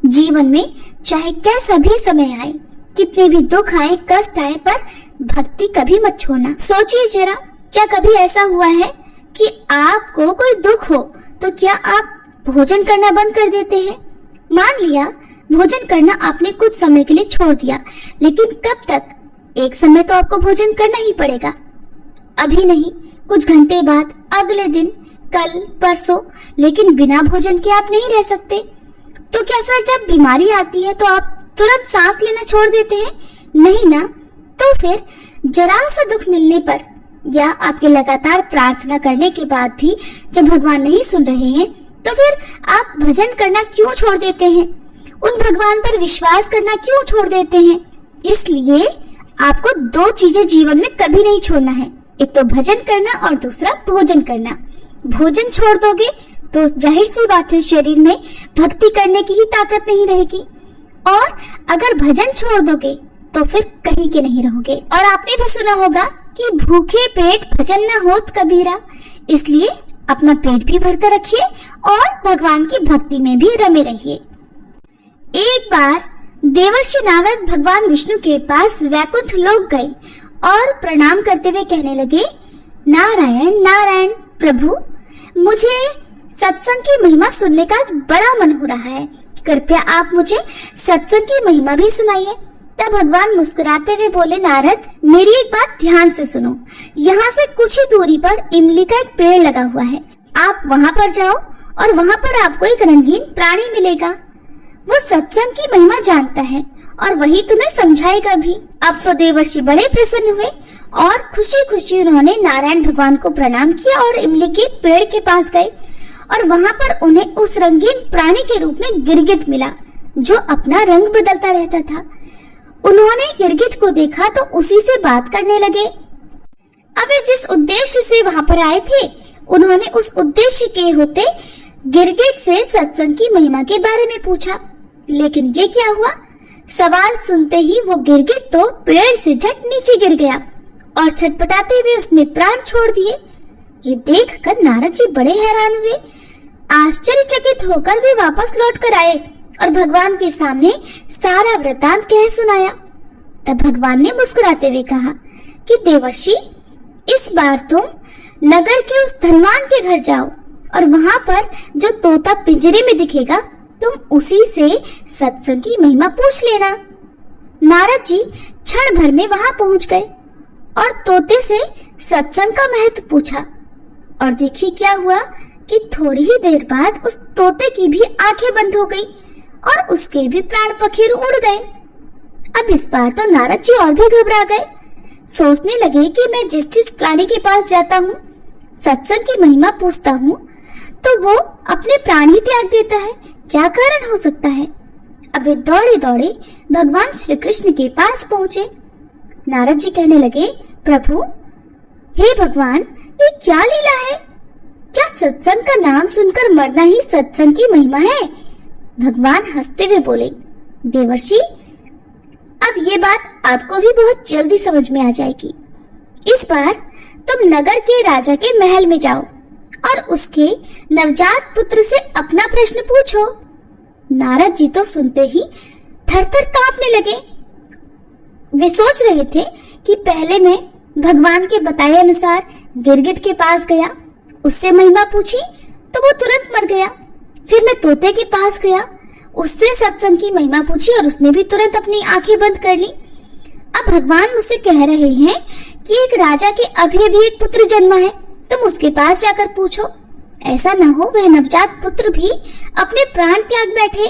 जीवन में चाहे कैसा भी समय आए, कितने भी दुख आए, कष्ट आए, पर भक्ति कभी मत छोड़ना। सोचिए जरा, क्या कभी ऐसा हुआ है कि आपको कोई दुख हो तो क्या आप भोजन करना बंद कर देते हैं? मान लिया भोजन करना आपने कुछ समय के लिए छोड़ दिया, लेकिन कब तक? एक समय तो आपको भोजन करना ही पड़ेगा। अभी नहीं, कुछ घंटे बाद, अगले दिन, कल, परसों, लेकिन बिना भोजन के आप नहीं रह सकते। तो क्या फिर जब बीमारी आती है तो आप तुरंत सांस लेना छोड़ देते हैं? नहीं ना। तो फिर जरा सा दुख मिलने पर या आपके लगातार प्रार्थना करने के बाद भी जब भगवान नहीं सुन रहे हैं तो फिर आप भजन करना क्यों छोड़ देते हैं? उन भगवान पर विश्वास करना क्यों छोड़ देते हैं? इसलिए आपको दो चीजें जीवन में कभी नहीं छोड़ना है, एक तो भजन करना और दूसरा भोजन करना। भोजन छोड़ दोगे तो जाहिर सी बात है शरीर में भक्ति करने की ही ताकत नहीं रहेगी, और अगर भजन छोड़ दोगे तो फिर कहीं के नहीं रहोगे। और आपने भी सुना होगा कि भूखे पेट भजन न होत कबीरा। इसलिए अपना पेट भी भरकर रखिए और भगवान की भक्ति में भी रमे रहिए। एक बार देवर्षि नारद भगवान विष्णु के पास वैकुंठ लोक गए और प्रणाम करते हुए कहने लगे, नारायण नारायण प्रभु, मुझे सत्संग की महिमा सुनने का बड़ा मन हो रहा है, कृपया आप मुझे सत्संग की महिमा भी सुनाइए। तब भगवान मुस्कुराते हुए बोले, नारद मेरी एक बात ध्यान से सुनो। यहाँ से कुछ ही दूरी पर इमली का एक पेड़ लगा हुआ है, आप वहाँ पर जाओ और वहाँ पर आपको एक रंगीन प्राणी मिलेगा। वो सत्संग की महिमा जानता है और वही तुम्हें समझाएगा भी। अब तो देवर्षि बड़े प्रसन्न हुए और खुशी खुशी उन्होंने नारायण भगवान को प्रणाम किया और इमली के पेड़ के पास गए और वहाँ पर उन्हें उस रंगीन प्राणी के रूप में गिरगिट मिला जो अपना रंग बदलता रहता था। उन्होंने गिरगिट को देखा तो उसी से बात करने लगे। अब वे जिस उद्देश्य से वहाँ पर आए थे, उन्होंने उस उद्देश्य के होते गिरगिट से सत्संग की महिमा के बारे में पूछा। लेकिन ये क्या हुआ, सवाल सुनते ही वो गिरगिट तो पेड़ से झट नीचे गिर गया और छटपटाते हुए उसने प्राण छोड़ दिए। ये देखकर नारद जी बड़े हैरान हुए। आश्चर्यचकित होकर वे वापस लौट कर आए और भगवान के सामने सारा वृतांत कह सुनाया। तब भगवान ने मुस्कुराते हुए कहा कि देवर्षि, इस बार तुम नगर के उस धनवान के घर जाओ और वहाँ पर जो तोता पिंजरे में दिखेगा, तुम उसी से सत्संग की महिमा पूछ लेना। नारद जी क्षण भर में वहाँ पहुँच गए और तोते से सत्संग का महत्व पूछा। और देखिए क्या हुआ कि थोड़ी ही देर बाद उस तोते की भी आंखें बंद हो गई और उसके भी प्राण पखेरु उड़ गए। अब इस बार तो नारद जी और भी घबरा गए। सोचने लगे कि मैं जिस जिस प्राणी के पास जाता हूँ, सत्संग की महिमा पूछता हूँ, तो वो अपने प्राण ही त्याग देता है। क्या कारण हो सकता है? अब वे दौड़े दौड़े भगवान श्री कृष्ण के पास पहुँचे। नारद जी कहने लगे, प्रभु, हे भगवान, ये क्या लीला है? क्या सत्संग का नाम सुनकर मरना ही सत्संग की महिमा है? भगवान हंसते हुए बोले, देवर्षि, अब ये बात आपको भी बहुत जल्दी समझ में आ जाएगी। इस बार तुम नगर के राजा के महल में जाओ और उसके नवजात पुत्र से अपना प्रश्न पूछो। नारद जी तो सुनते ही थर-थर कांपने लगे। वे सोच रहे थे कि पहले मैं भगवान के बताए अनुसार गिरगिट के पास गया, उससे महिमा पूछी तो वो तुरंत मर गया। फिर मैं तोते के पास गया, उससे सत्संग की महिमा पूछी और उसने भी तुरंत अपनी आंखें बंद कर ली। अब भगवान मुझसे कह रहे हैं कि एक राजा के अभी अभी एक पुत्र जन्मा है, तुम उसके पास जाकर पूछो। ऐसा न हो वह नवजात पुत्र भी अपने प्राण त्याग बैठे।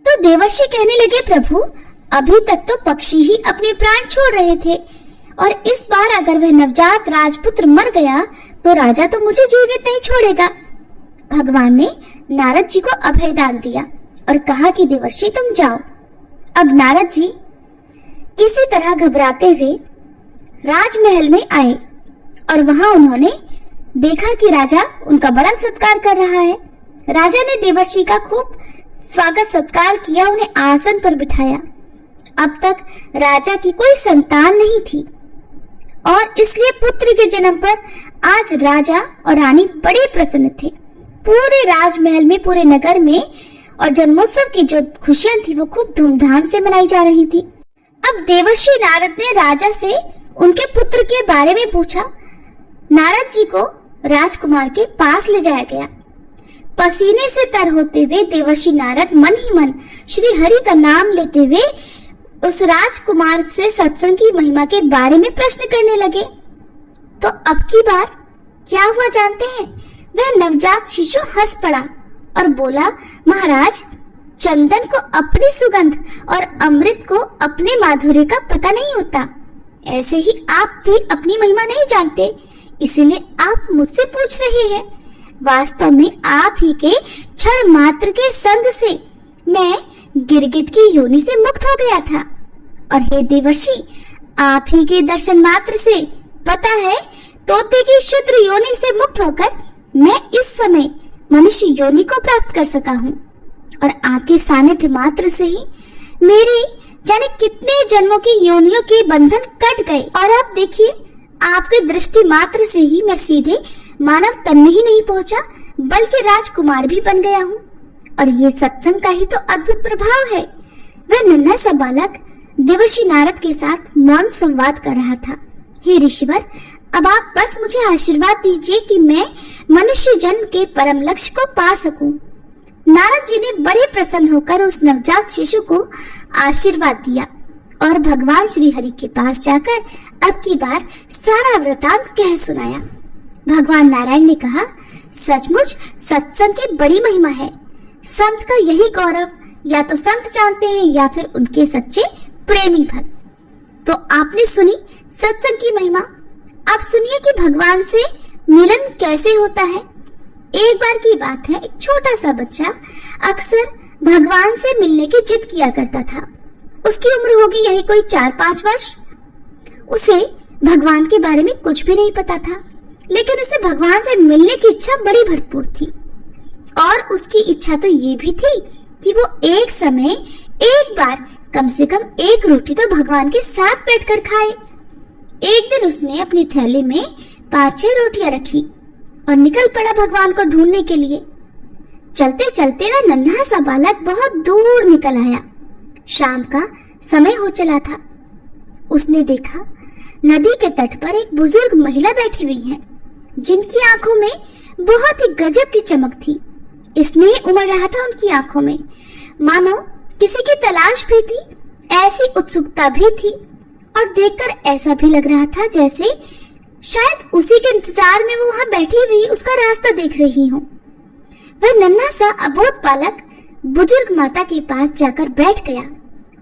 तो देवर्षि कहने लगे, प्रभु अभी तक तो पक्षी ही अपने प्राण छोड़ रहे थे, और इस बार अगर वह नवजात राजपुत्र मर गया तो राजा तो मुझे जीवित नहीं छोड़ेगा। भगवान ने नारद जी को अभय दान दिया और कहा कि देवर्षि तुम जाओ। अब नारद जी किसी तरह घबराते हुए राजमहल में आए और वहां उन्होंने देखा कि राजा उनका बड़ा सत्कार कर रहा है। राजा ने देवर्षि का खूब स्वागत सत्कार किया, उन्हें आसन पर बिठाया। अब तक राजा की कोई संतान नहीं थी और इसलिए पुत्र के जन्म पर आज राजा और रानी बड़े प्रसन्न थे। पूरे राजमहल में, पूरे नगर में और जन्मोत्सव की जो खुशियां थी वो खूब धूमधाम से मनाई जा रही थी। अब देवर्षि नारद ने राजा से उनके पुत्र के बारे में पूछा। नारद जी को राजकुमार के पास ले जाया गया। पसीने से तर होते हुए देवर्षि नारद मन ही मन श्री हरि का नाम लेते हुए उस राजकुमार से सत्संग की महिमा के बारे में प्रश्न करने लगे। तो अब की बार क्या हुआ जानते हैं? वह नवजात शिशु हंस पड़ा और बोला, महाराज चंदन को अपनी सुगंध और अमृत को अपने माधुर्य का पता नहीं होता। ऐसे ही आप भी अपनी महिमा नहीं जानते, इसीलिए आप मुझसे पूछ रहे हैं। वास्तव में आप ही के क्षण मात्र के संग से मैं गिरगिट की योनि से मुक्त हो गया था, और हे देवर्षि आप ही के दर्शन मात्र से पता है तोते की शुद्र योनि से मुक्त होकर मैं इस समय मनुष्य योनि को प्राप्त कर सका हूँ, और आपके सानिध्य मात्र से ही मेरे जाने कितने जन्मों की योनियों के बंधन कट गए। और अब देखिए आपके दृष्टि मात्र से ही मैं सीधे मानव तन में ही नहीं पहुंचा बल्कि राजकुमार भी बन गया हूँ। और ये सत्संग का ही तो अद्भुत प्रभाव है। वह नन्हा सा बालक देवर्षि नारद के साथ मौन संवाद कर रहा था। हे ऋषिवर, अब आप बस मुझे आशीर्वाद दीजिए कि मैं मनुष्य जन्म के परम लक्ष्य को पा सकूं। नारद जी ने बड़े प्रसन्न होकर उस नवजात शिशु को आशीर्वाद दिया और भगवान श्री हरि के पास जाकर अब की बार सारा वृतांत कह सुनाया। भगवान नारायण ने कहा, सचमुच सत्संग की बड़ी महिमा है। संत का यही गौरव या तो संत जानते हैं या फिर उनके सच्चे प्रेमी भक्त। तो आपने सुनी सत्संग की महिमा। अब सुनिए कि भगवान से मिलन कैसे होता है। एक बार की बात है, एक छोटा सा बच्चा अक्सर भगवान से मिलने की जिद किया करता था। उसकी उम्र होगी यही कोई 4-5 वर्ष। उसे भगवान के बारे में कुछ भी नहीं पता था, लेकिन उसे भगवान से मिलने की इच्छा बड़ी भरपूर थी। और उसकी इच्छा तो ये भी थी कि वो एक समय एक बार कम से कम एक रोटी तो भगवान के साथ बैठकर खाए। एक दिन उसने अपनी थैली में 5-6 रोटियां रखी और निकल पड़ा भगवान को ढूंढने के लिए। चलते चलते वह नन्हा सा बालक बहुत दूर निकल आया। शाम का समय हो चला था। उसने देखा नदी के तट पर एक बुजुर्ग महिला बैठी हुई है, जिनकी आंखों में बहुत ही गजब की चमक थी। स्नेह उमड़ रहा था उनकी आंखों में, मानो किसी की तलाश भी थी, ऐसी उत्सुकता भी थी। और देखकर ऐसा भी लग रहा था जैसे शायद उसी के इंतजार में वो वहां बैठी हुई उसका रास्ता देख रही हो। वह नन्हा सा अबोध बालक बुजुर्ग माता के पास जाकर बैठ गया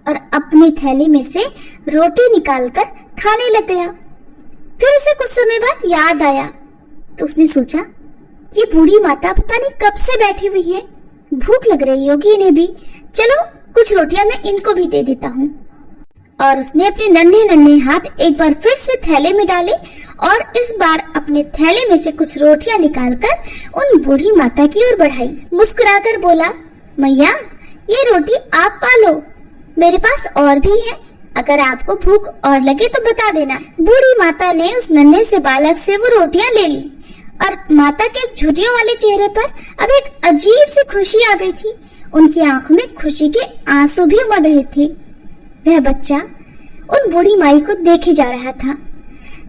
और अपनी थैली में से रोटी निकालकर खाने लग गया। फिर उसे कुछ समय बाद याद आया तो उसने सोचा, ये बूढ़ी माता पता नहीं कब से बैठी हुई है, भूख लग रही होगी इन्हें भी, चलो कुछ रोटियां मैं इनको भी दे देता हूँ। और उसने अपने नन्हे नन्हे हाथ एक बार फिर से थैले में डाले और इस बार अपने थैले में से कुछ रोटियां निकालकर उन बूढ़ी माता की ओर बढ़ाई। मुस्कुराकर बोला, मैया ये रोटी आप पालो, मेरे पास और भी है, अगर आपको भूख और लगे तो बता देना। बूढ़ी माता ने उस नन्हे से बालक से वो रोटियां ले ली और माता के झुर्रियों वाले चेहरे पर अब एक अजीब सी खुशी आ गई थी। उनकी आंखों में खुशी के आंसू भी उमड़ रहे थे। वह बच्चा उन बूढ़ी माई को देखे जा रहा था।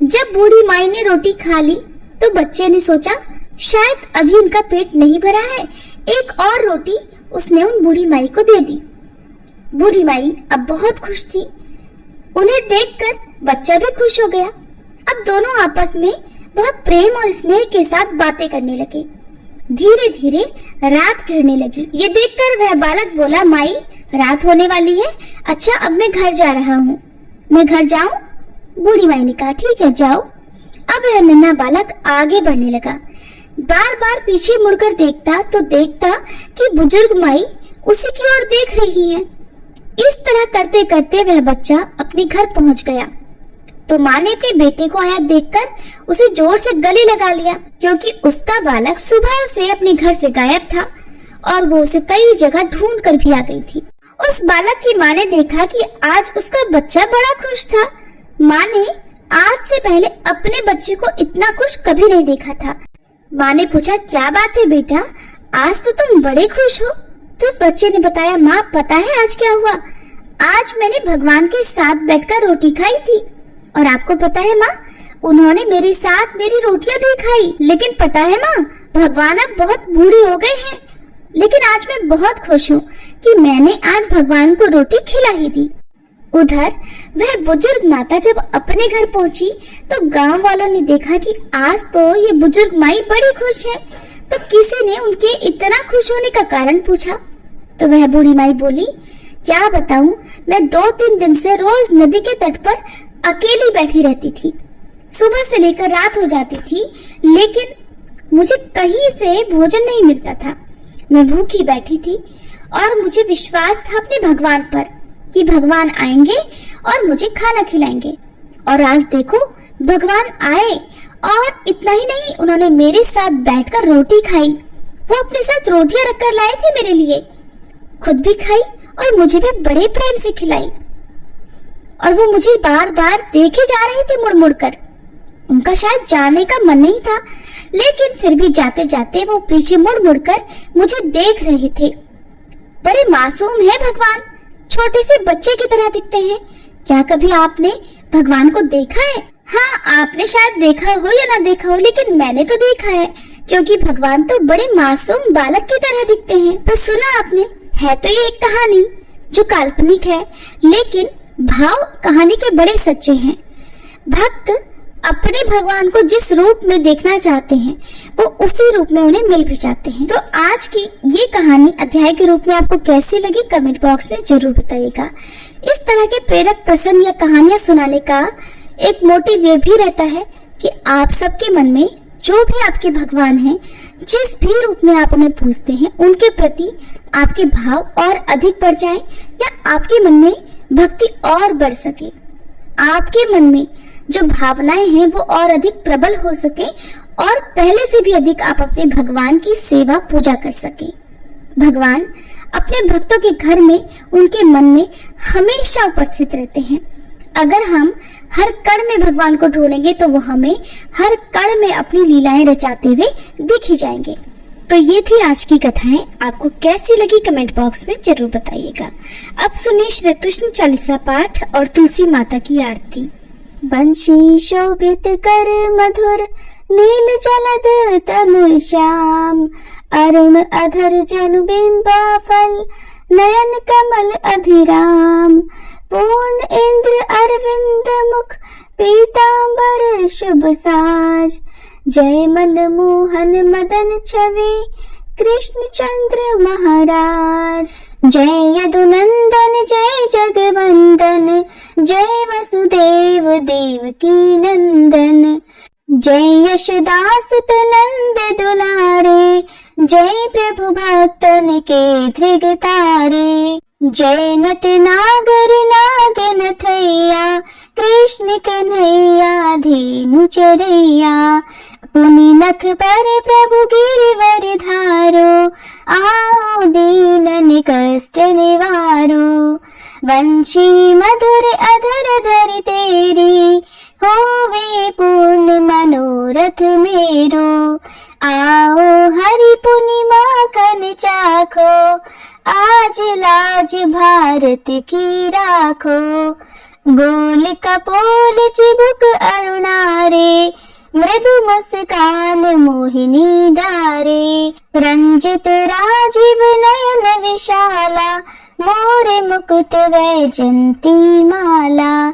जब बूढ़ी माई ने रोटी खा ली तो बच्चे ने सोचा, शायद अभी इनका पेट नहीं भरा है, एक और रोटी उसने उन बूढ़ी माई को दे दी। बूढ़ी माई अब बहुत खुश थी। उन्हें देखकर बच्चा भी खुश हो गया। अब दोनों आपस में बहुत प्रेम और स्नेह के साथ बातें करने लगे। धीरे धीरे रात घिरने लगी। ये देखकर वह बालक बोला, माई रात होने वाली है। अच्छा, अब मैं घर जा रहा हूँ। मैं घर जाऊं? बूढ़ी माई ने कहा, ठीक है जाओ। अब वह नन्हा बालक आगे बढ़ने लगा। बार बार पीछे मुड़कर देखता तो देखता कि बुजुर्ग माई उसी की ओर देख रही है। इस तरह करते करते वह बच्चा अपने घर पहुंच गया। तो माँ ने अपने बेटे को आया देखकर उसे जोर से गले लगा लिया, क्योंकि उसका बालक सुबह से अपने घर से गायब था और वो उसे कई जगह ढूंढ कर भी आ गई थी। उस बालक की माँ ने देखा कि आज उसका बच्चा बड़ा खुश था। माँ ने आज से पहले अपने बच्चे को इतना खुश कभी नहीं देखा था। माँ ने पूछा, क्या बात है बेटा, आज तो तुम बड़े खुश हो। तो उस बच्चे ने बताया, माँ पता है आज क्या हुआ? आज मैंने भगवान के साथ बैठकर रोटी खाई थी और आपको पता है माँ, उन्होंने मेरे साथ मेरी रोटियां भी खाई। लेकिन पता है माँ, भगवान अब बहुत बूढ़े हो गए हैं, लेकिन आज मैं बहुत खुश हूँ कि मैंने आज भगवान को रोटी खिला ही दी। उधर वह बुजुर्ग माता जब अपने घर पहुंची तो गांव वालों ने देखा कि आज तो ये बुजुर्ग माई बड़ी खुश है। तो किसी ने उनके इतना खुश होने का कारण पूछा तो वह बूढ़ी माई बोली, क्या बताऊं, मैं 2-3 दिन से रोज नदी के तट पर अकेली बैठी रहती थी। सुबह से लेकर रात हो जाती थी, लेकिन मुझे कहीं से भोजन नहीं मिलता था। मैं भूखी बैठी थी और मुझे विश्वास था अपने भगवान पर कि भगवान आएंगे और मुझे खाना खिलाएंगे। और आज देखो भगवान आए और इतना ही नहीं, उन्होंने मेरे साथ बैठकर रोटी खाई। वो अपने साथ रोटियां रखकर लाए थे मेरे लिए, खुद भी खाई और मुझे भी बड़े प्रेम से खिलाई। और वो मुझे बार बार देखे जा रहे थे मुड़ मुड़ कर। उनका शायद जाने का मन नहीं था, लेकिन फिर भी जाते जाते वो पीछे मुड़ मुड़ कर मुझे देख रहे थे। बड़े मासूम है भगवान, छोटे से बच्चे की तरह दिखते हैं। क्या कभी आपने भगवान को देखा है? हाँ, आपने शायद देखा हो या ना देखा हो, लेकिन मैंने तो देखा है, क्योंकि भगवान तो बड़े मासूम बालक की तरह दिखते हैं। तो सुना आपने, है तो ये एक कहानी जो काल्पनिक है, लेकिन भाव कहानी के बड़े सच्चे हैं। भक्त अपने भगवान को जिस रूप में देखना चाहते हैं वो उसी रूप में उन्हें मिल भी जाते हैं। तो आज की ये कहानी अध्याय के रूप में आपको कैसी लगी कमेंट बॉक्स में जरूर बताइएगा। इस तरह के प्रेरक प्रसंग या कहानियां सुनाने का एक मोटिव ये भी रहता है कि आप सबके मन में जो भी आपके भगवान हैं, जिस भी रूप में आप उन्हें पूजते हैं, उनके प्रति आपके भाव और अधिक बढ़ जाए या आपके मन में भक्ति और बढ़ सके, आपके मन में जो भावनाएं हैं वो और अधिक प्रबल हो सके और पहले से भी अधिक आप अपने भगवान की सेवा पूजा कर सके। भगवान अपने भक्तों के घर में, उनके मन में हमेशा उपस्थित रहते हैं। अगर हम हर कण में भगवान को ढूंढेंगे तो वो हमें हर कण में अपनी लीलाएं रचाते हुए दिख ही जाएंगे। तो ये थी आज की कथाएं, आपको कैसी लगी कमेंट बॉक्स में जरूर बताइएगा। अब सुनिए श्री कृष्ण चालीसा पाठ और तुलसी माता की आरती। बंशी शोभित कर मधुर नील जलद तनु श्याम, अरुण अधर जनु बिंबा फल नयन कमल अभिराम, पूर्ण इंद्र अरविंद मुख पीतांबर शुभ साज, जय मन मोहन मदन छवि कृष्ण चंद्र महाराज, जय यदुनंदन जय जगवंदन, जय वसुदेव देवकी नंदन, जय यशोदास नंद दुलारे, जय प्रभु भक्तन के धृग तारे, जय नट नागर नागन थैया, कृष्ण कन्हैया धेनु चरैया, पुनि नख पर प्रभु गिरिवर धारो, आओ दीनन कष्ट निवारो, वंशी मधुर अधर धरि तेरी, होवे पूर्ण मनोरथ मेरो, आओ हरि पुनि माखन चाखो, आज लाज भारत की राखो, गोल कपोल चिबुक अरुणारे, मृदु मुस्कान मोहिनी धारे, रंजित राजीव नयन विशाला, मोर मुकुट वैजंती माला,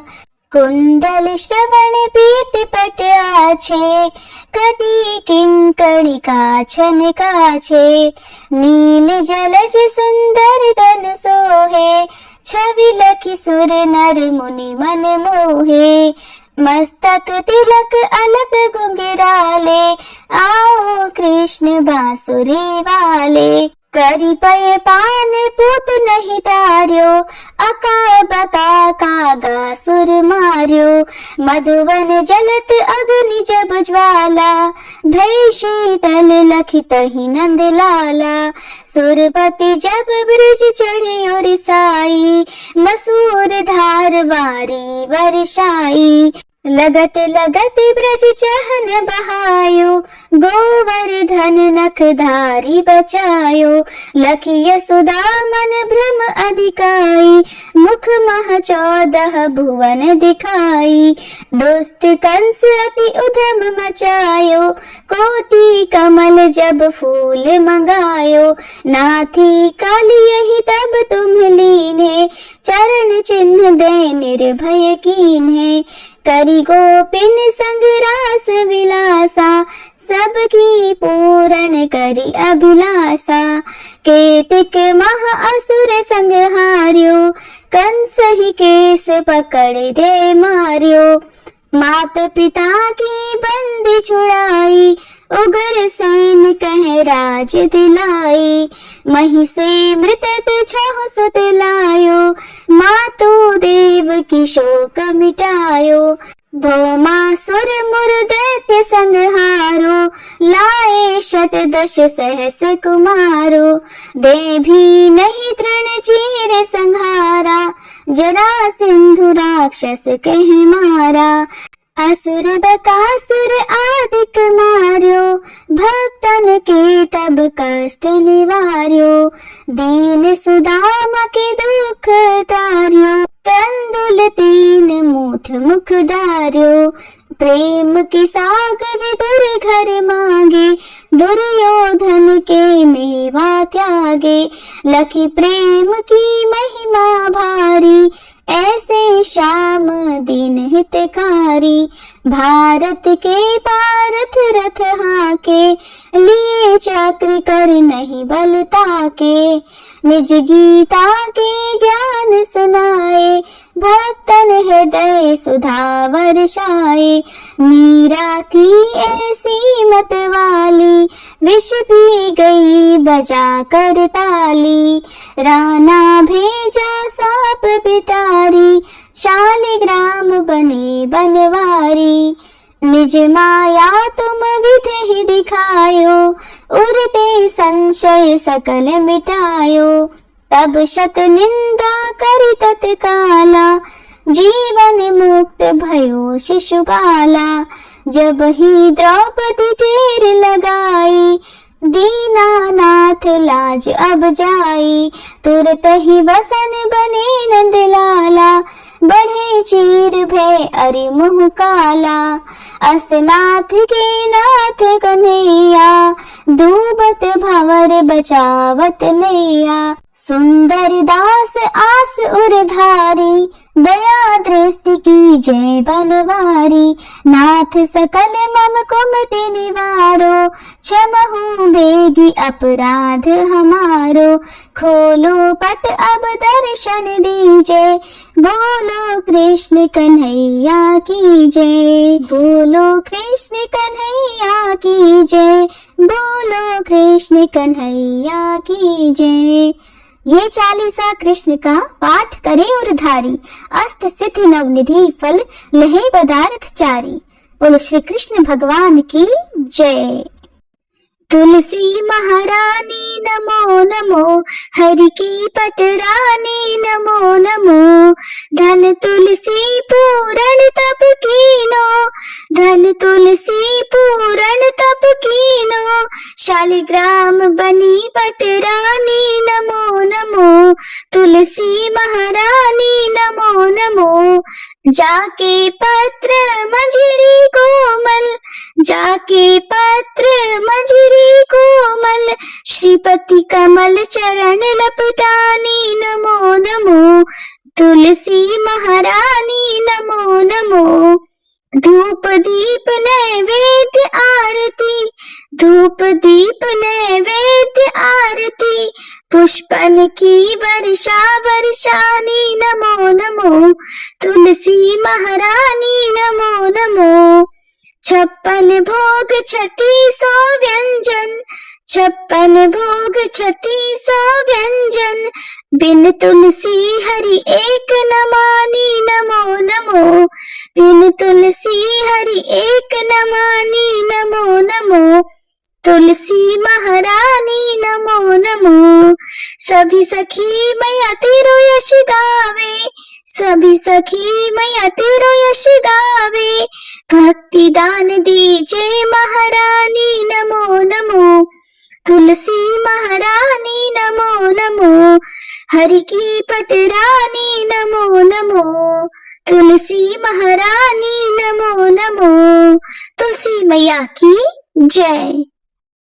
कुंडल श्रवण पीत पट आछे, कटी किंकणी काछन काछे, नील जलज सुंदर तन सोहे, छवि लखी सुर नर मुनि मन मोहे, मस्तक तिलक अलक घुंघराले, आओ कृष्ण बांसुरी वाले, करी पय पान पूत नहीं तार्यो, अका बका कागा सुर मार्यो, मधुवन जलत अग्नि जब ज्वाला, भय शीतल लखित ही नंद लाला, सुरपति जब ब्रज चढ़े और साई, मसूर धार वारी वर्षाई, लगत लगत ब्रज चहन बहायो, गोवर्धन नख धारी बचायो, लखी यशोदा मन भ्रम अधिकाई, मुख मह 14 भुवन दिखाई, दुष्ट कंस अति उधम मचायो, कोटि कमल जब फूल मंगायो, नाथी काली यही तब तुम लीने, चरण चिन्ह दे निर्भय कीन्हे, करी गोपिन संग रास विलासा, सबकी पूर्ण करी अभिलाषा, केतिक महा असुर संग हार्यो, कंस ही केस पकड़ दे मार्यो, मात पिता की बंदी छुड़ाई, उग्र सैन कह राज दिलाई, मही से मृतक 6 सुत लायो, मातु देव की शोक मिटायो, भौमासुर मुर दैत्य संहारो, लाए 18 सहस कुमारो, दे भी नहीं तृण चीर संहारा, जरा सिंधु राक्षस कह मारा, असुर बकासुर आदिक मार्यो, भक्तन के तब कष्ट निवार्यो, दीन सुदामा के दुख टार्यो, कंदुल 3 मूठ मुख डार्यो, प्रेम की साग विदुर घर मांगे, दुर्योधन के मेवा त्यागे, लखी प्रेम की महिमा भारी, ऐसे श्याम दीन हितकारी, भारत के पारथ रथ हाके, लिए चक्र कर नहीं बल ताके, निज गीता के ज्ञान सुनाए, भक्तन हृदय सुधा वर्षाए, मीरा थी ऐसी मत वाली, विष पी गई बजा कर ताली, राणा भेजा सांप पिटारी, शालिग्राम बने बनवारी, निज माया तुम विधि ही दिखायो, उरते संशय सकल मिटायो, तब शत निंदा करि तत्काला, जीवन मुक्त भयो शिशुपाला, जब ही द्रौपदी टेर लगाई, दीनानाथ लाज अब जाई, तुरत ही वसन बने नंद लाला, बढ़े चीर भय अरि मुह काला, असनाथ के नाथ कन्हैया, डूबत भंवर बचावत नैया, सुंदर दास आस उरधारी, दया दृष्टि की जय बनवारी, नाथ सकल मम कुमति निवारो, क्षमहु बेगी अपराध हमारो, खोलो पट अब दर्शन दीजे, बोलो कृष्ण कन्हैया की जय, बोलो कृष्ण कन्हैया की जय, बोलो कृष्ण कन्हैया की जय। ये 40 कृष्ण का पाठ करे और धारी, अष्ट सिद्धि नवनिधि फल लहे पदार्थ चारी। बोलो श्री कृष्ण भगवान की जय। तुलसी महारानी नमो नमो, हरि की पटरानी नमो नमो, धन तुलसी पूरण तप कीनो, धन तुलसी पूरण तप कीनो, शालिग्राम बनी पटरानी नमो नमो, तुलसी महारानी नमो नमो, जाके पत्र मंजरी कोमल, जाके पत्र मंजरी कोमल, श्रीपति कमल चरण लपटानी नमो नमो, तुलसी महारानी नमो नमो। धूप दीप नैवेद्य आरती, धूप दीप नैवेद्य आरती, पुष्पन की वर्षा वर्षानी नमो नमो। तुलसी महारानी नमो नमो। 56 भोग 3600 व्यंजन, 56 भोग 3600 व्यंजन, बिन तुलसी हरि एक न मानी नमो नमो। बिन तुलसी हरि एक न मानी नमो नमो। तुलसी महारानी नमो नमो। सभी सखी मैया तेरो यश गावे, सभी सखी मैया तेरो यश गावे, भक्ति दान दीजे महारानी नमो नमो। तुलसी महारानी नमो नमो। हरि की पटरानी नमो नमो। तुलसी महारानी नमो नमो। तुलसी मैया की जय।